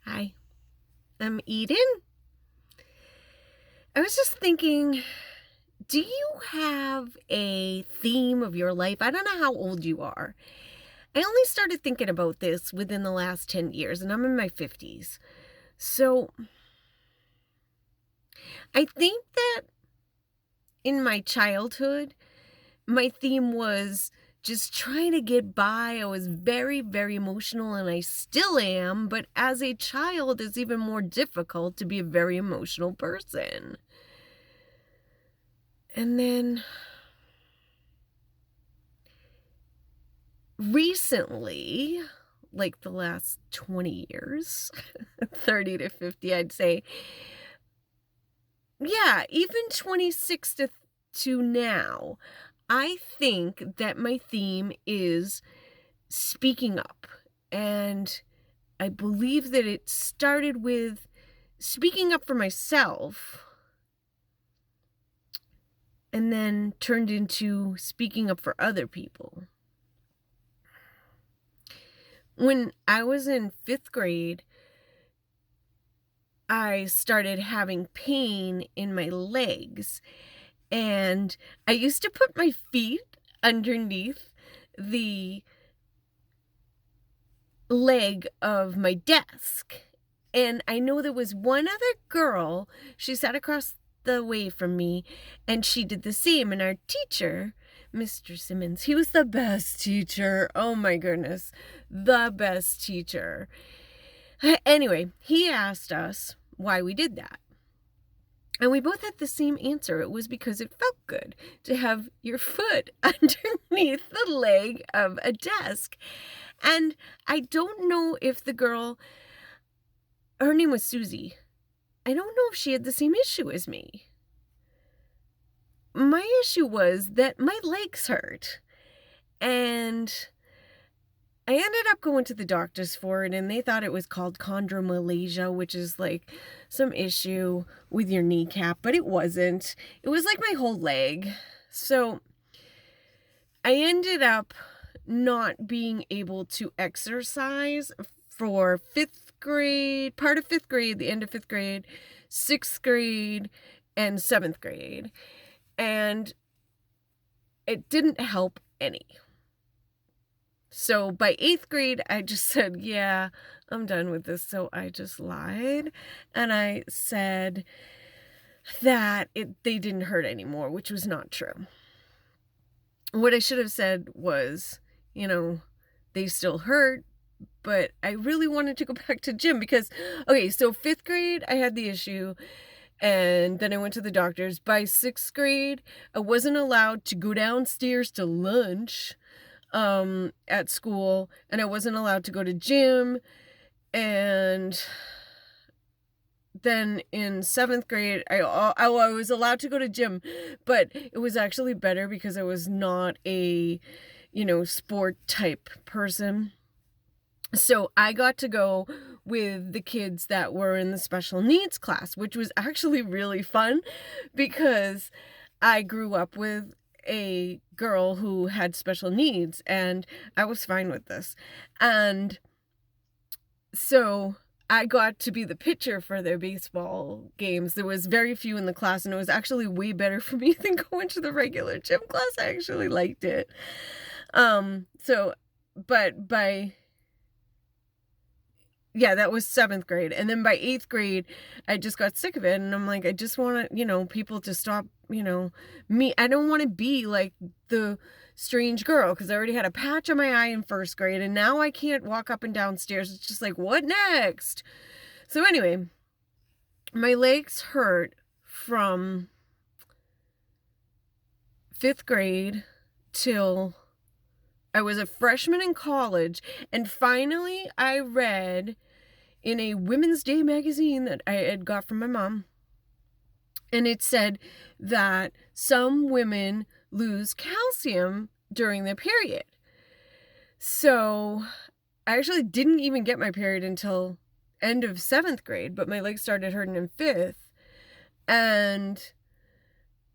Hi, I'm Eden. I was just thinking, do you have a theme of your life? I don't know how old you are. I only started thinking about this within the last 10 years, and I'm in my 50s. So I think that in my childhood, my theme was just trying to get by. I was very, very emotional, and I still am, but as a child, it's even more difficult to be a very emotional person. And then recently, like the last 20 years, 30 to 50, I'd say. Yeah, even 26 to now, I think that my theme is speaking up. And I believe that it started with speaking up for myself and then turned into speaking up for other people. When I was in 5th grade, I started having pain in my legs, and I used to put my feet underneath the leg of my desk. And I know there was one other girl, she sat across the way from me, and she did the same. And our teacher, Mr. Simmons, he was the best teacher. Oh my goodness, the best teacher. Anyway, he asked us why we did that. And we both had the same answer. It was because it felt good to have your foot underneath the leg of a desk. And I don't know if the girl, her name was Susie. I don't know if she had the same issue as me. My issue was that my legs hurt. And I ended up going to the doctors for it, and they thought it was called chondromalacia, which is like some issue with your kneecap, but it wasn't. It was like my whole leg. So I ended up not being able to exercise for 5th grade, part of 5th grade, the end of 5th grade, 6th grade, and 7th grade. And it didn't help any. So by 8th grade, I just said, yeah, I'm done with this. So I just lied. And I said that they didn't hurt anymore, which was not true. What I should have said was, they still hurt, but I really wanted to go back to gym because, okay, so 5th grade, I had the issue. And then I went to the doctors. By 6th grade, I wasn't allowed to go downstairs to lunch at school, and I wasn't allowed to go to gym. And then in 7th grade, I was allowed to go to gym, but it was actually better because I was not a, sport type person. So I got to go with the kids that were in the special needs class, which was actually really fun because I grew up with a girl who had special needs, and I was fine with this. And so I got to be the pitcher for their baseball games. There was very few in the class, and it was actually way better for me than going to the regular gym class. I actually liked it. But that was 7th grade. And then by 8th grade, I just got sick of it. And I'm like, I just want to, people to stop, me. I don't want to be like the strange girl because I already had a patch on my eye in 1st grade. And now I can't walk up and down stairs. It's just like, what next? So anyway, my legs hurt from 5th grade till I was a freshman in college, and finally I read in a Women's Day magazine that I had got from my mom, and it said that some women lose calcium during their period. So I actually didn't even get my period until end of 7th grade, but my legs started hurting in 5th, and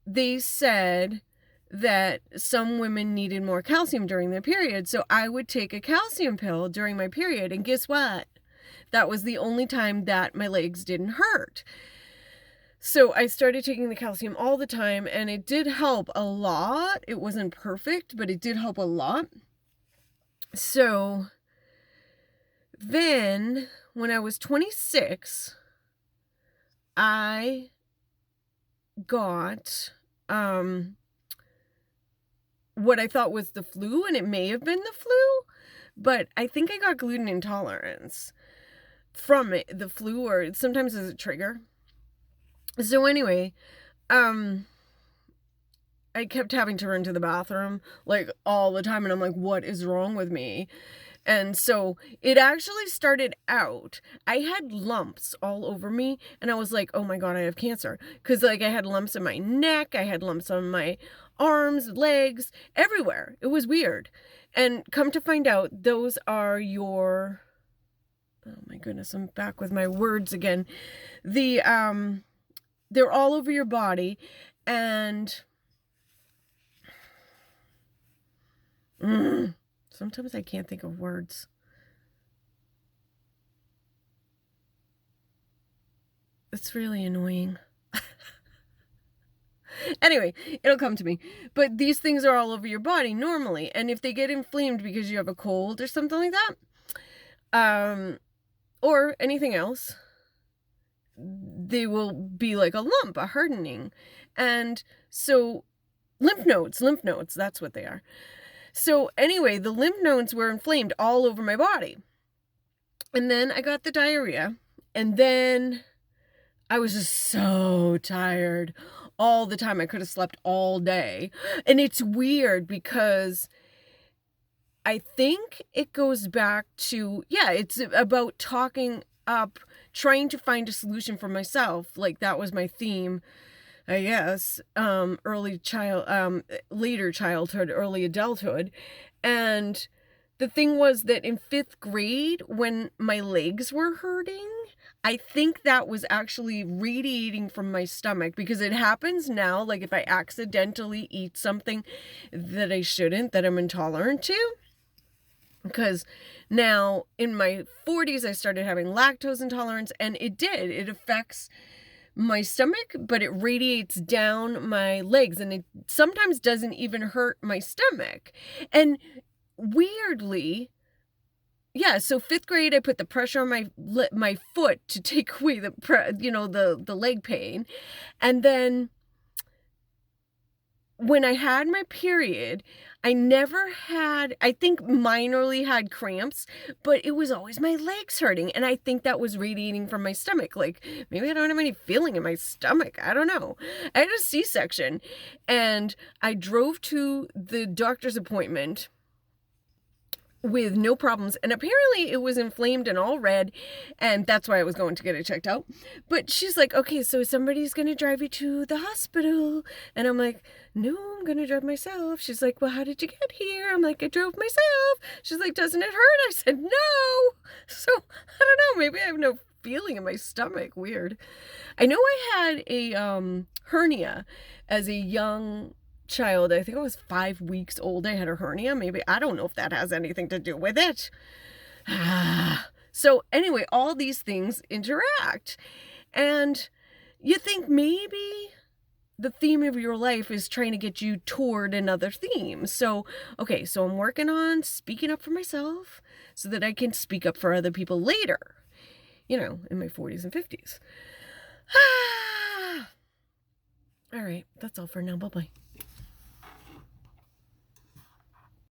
they said that some women needed more calcium during their period. So I would take a calcium pill during my period. And guess what? That was the only time that my legs didn't hurt. So I started taking the calcium all the time, and it did help a lot. It wasn't perfect, but it did help a lot. So then when I was 26, I got what I thought was the flu, and it may have been the flu, but I think I got gluten intolerance from it, the flu, or sometimes as a trigger. So anyway, I kept having to run to the bathroom like all the time, and I'm like, what is wrong with me? And so it actually started out, I had lumps all over me, and I was like, oh my God, I have cancer. Because like I had lumps in my neck, I had lumps on my arms, legs, everywhere. It was weird. And come to find out, those are your, oh my goodness, I'm back with my words again. They're all over your body, and sometimes I can't think of words. It's really annoying. Anyway, it'll come to me. But these things are all over your body normally, and if they get inflamed because you have a cold or something like that, or anything else, they will be like a lump, a hardening. And so lymph nodes, that's what they are. So anyway, the lymph nodes were inflamed all over my body. And then I got the diarrhea, and then I was just so tired all the time. I could have slept all day. And it's weird because I think it goes back to, it's about talking up, trying to find a solution for myself. Like that was my theme, I guess, later childhood, early adulthood. And the thing was that in 5th grade, when my legs were hurting, I think that was actually radiating from my stomach, because it happens now, like if I accidentally eat something that I shouldn't, that I'm intolerant to. Because now in my 40s, I started having lactose intolerance, and it affects my stomach, but it radiates down my legs, and it sometimes doesn't even hurt my stomach. And weirdly, so 5th grade, I put the pressure on my foot to take away the leg pain. And then when I had my period, I never had, I think minorly had cramps, but it was always my legs hurting. And I think that was radiating from my stomach. Like maybe I don't have any feeling in my stomach. I don't know. I had a C-section, and I drove to the doctor's appointment with no problems, and apparently it was inflamed and all red, and that's why I was going to get it checked out. But she's like, okay, so somebody's gonna drive you to the hospital. And I'm like, no, I'm gonna drive myself. She's like, well, how did you get here? I'm like, I drove myself. She's like, doesn't it hurt? I said, no. So I don't know, maybe I have no feeling in my stomach. Weird. I know I had a hernia as a young child. I think I was 5 weeks old. I had a hernia. Maybe, I don't know if that has anything to do with it. So anyway, all these things interact, and you think maybe the theme of your life is trying to get you toward another theme. So, okay, so I'm working on speaking up for myself so that I can speak up for other people later, in my 40s and 50s. All right, that's all for now. Bye-bye.